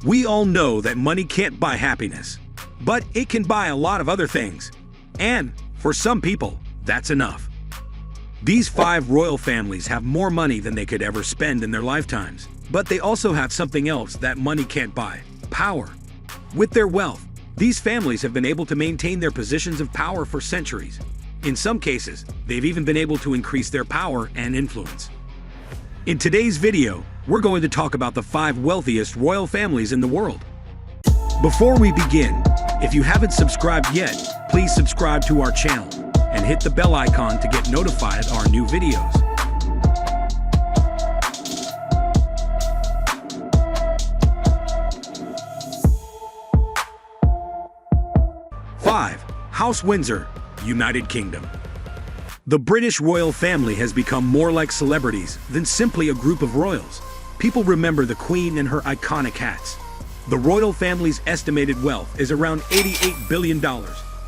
We all know that money can't buy happiness, but it can buy a lot of other things. And for some people, that's enough. These 5 royal families have more money than they could ever spend in their lifetimes, but they also have something else that money can't buy: power. With their wealth, these families have been able to maintain their positions of power for centuries. In some cases, they've even been able to increase their power and influence. In today's video, we're going to talk about the 5 wealthiest royal families in the world. Before we begin, if you haven't subscribed yet, please subscribe to our channel and hit the bell icon to get notified of our new videos. 5. House Windsor, United Kingdom. The British royal family has become more like celebrities than simply a group of royals. People remember the Queen and her iconic hats. The royal family's estimated wealth is around $88 billion,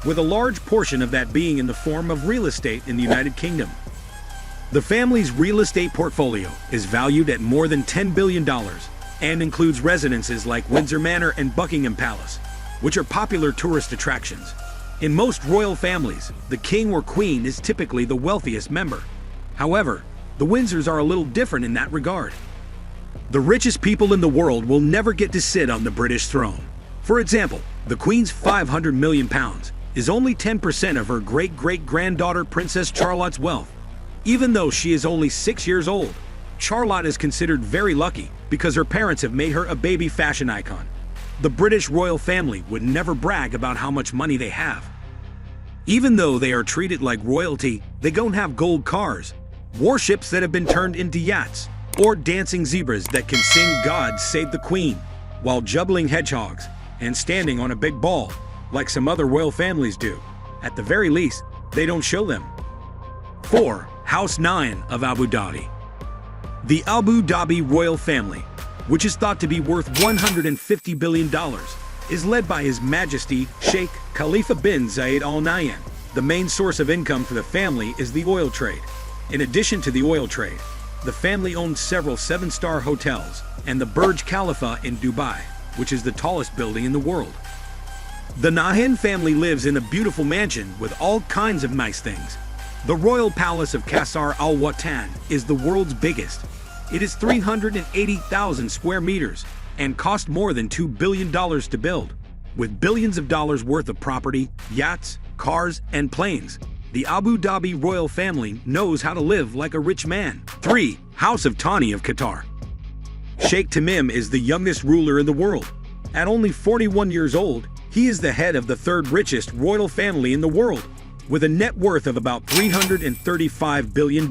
with a large portion of that being in the form of real estate in the United Kingdom. The family's real estate portfolio is valued at more than $10 billion and includes residences like Windsor Manor and Buckingham Palace, which are popular tourist attractions. In most royal families, the king or queen is typically the wealthiest member. However, the Windsors are a little different in that regard. The richest people in the world will never get to sit on the British throne. For example, the Queen's £500 million is only 10% of her great-great-granddaughter Princess Charlotte's wealth. Even though she is only 6 years old, Charlotte is considered very lucky because her parents have made her a baby fashion icon. The British royal family would never brag about how much money they have. Even though they are treated like royalty, they don't have gold cars, warships that have been turned into yachts, or dancing zebras that can sing "God Save the Queen" while juggling hedgehogs and standing on a big ball like some other royal families do. At the very least, they don't show them. 4. House 9 of Abu Dhabi. The Abu Dhabi royal family, which is thought to be worth $150 billion, is led by His Majesty Sheikh Khalifa bin Zayed Al Nahyan. The main source of income for the family is the oil trade. In addition to the oil trade, the family owns several 7-star hotels and the Burj Khalifa in Dubai, which is the tallest building in the world. The Nahyan family lives in a beautiful mansion with all kinds of nice things. The Royal Palace of Qasr Al Watan is the world's biggest. It is 380,000 square meters and cost more than $2 billion to build. With billions of dollars worth of property, yachts, cars, and planes, the Abu Dhabi royal family knows how to live like a rich man. 3. House of Thani of Qatar. Sheikh Tamim is the youngest ruler in the world. At only 41 years old, he is the head of the 3rd richest royal family in the world, with a net worth of about $335 billion.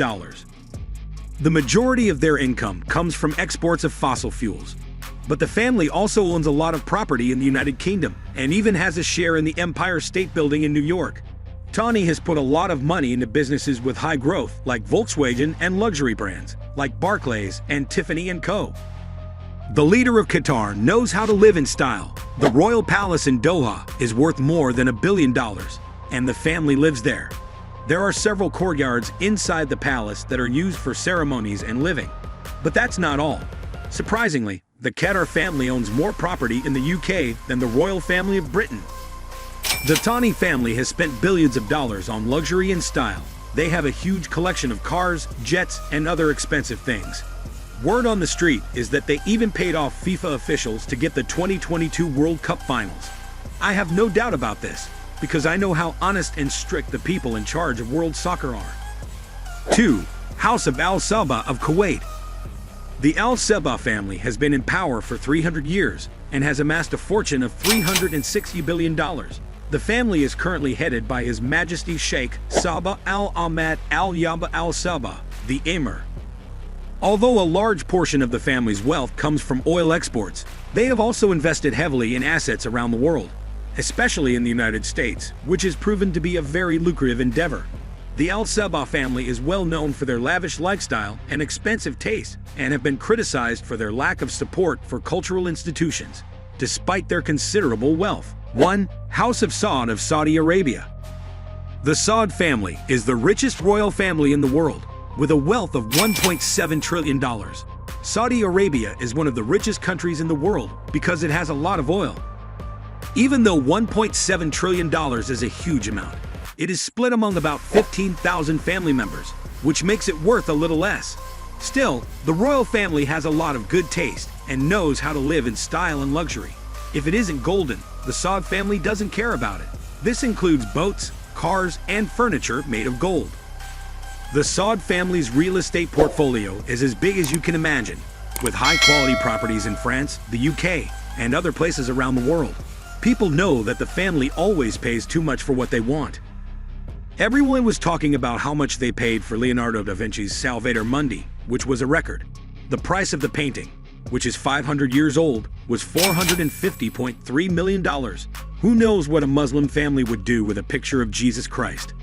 The majority of their income comes from exports of fossil fuels. But the family also owns a lot of property in the United Kingdom and even has a share in the Empire State Building in New York. Thani has put a lot of money into businesses with high growth like Volkswagen and luxury brands like Barclays and Tiffany & Co. The leader of Qatar knows how to live in style. The Royal Palace in Doha is worth more than $1 billion, and the family lives there. There are several courtyards inside the palace that are used for ceremonies and living. But that's not all. Surprisingly, the Qatar family owns more property in the UK than the royal family of Britain. The Thani family has spent billions of dollars on luxury and style. They have a huge collection of cars, jets, and other expensive things. Word on the street is that they even paid off FIFA officials to get the 2022 World Cup finals. I have no doubt about this, because I know how honest and strict the people in charge of world soccer are. 2. House of Al Sabah of Kuwait. The Al Sabah family has been in power for 300 years and has amassed a fortune of $360 billion. The family is currently headed by His Majesty Sheikh Sabah Al Ahmad Al Yaba Al Sabah, the Emir. Although a large portion of the family's wealth comes from oil exports, they have also invested heavily in assets around the world, especially in the United States, which has proven to be a very lucrative endeavor. The Al Sabah family is well known for their lavish lifestyle and expensive taste, and have been criticized for their lack of support for cultural institutions, despite their considerable wealth. 1. House of Saud of Saudi Arabia. The Saud family is the richest royal family in the world, with a wealth of $1.7 trillion. Saudi Arabia is one of the richest countries in the world because it has a lot of oil. Even though $1.7 trillion is a huge amount, it is split among about 15,000 family members, which makes it worth a little less. Still, the royal family has a lot of good taste and knows how to live in style and luxury. If it isn't golden, the Saud family doesn't care about it. This includes boats, cars, and furniture made of gold. The Saud family's real estate portfolio is as big as you can imagine, with high-quality properties in France, the UK, and other places around the world. People know that the family always pays too much for what they want. Everyone was talking about how much they paid for Leonardo da Vinci's Salvator Mundi, which was a record. The price of the painting, which is 500 years old, was $450.3 million. Who knows what a Muslim family would do with a picture of Jesus Christ?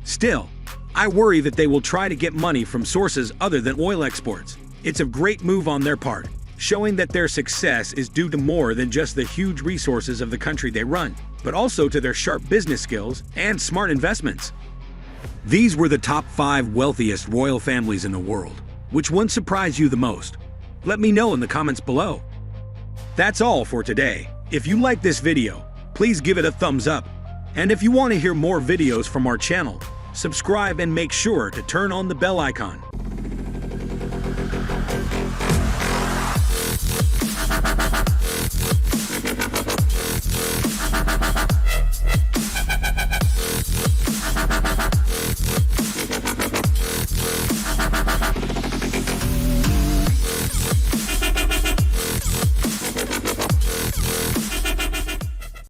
Still, I worry that they will try to get money from sources other than oil exports. It's a great move on their part, showing that their success is due to more than just the huge resources of the country they run, but also to their sharp business skills and smart investments. These were the top 5 wealthiest royal families in the world. Which one surprised you the most? Let me know in the comments below. That's all for today. If you like this video, please give it a thumbs up. And if you want to hear more videos from our channel, subscribe and make sure to turn on the bell icon.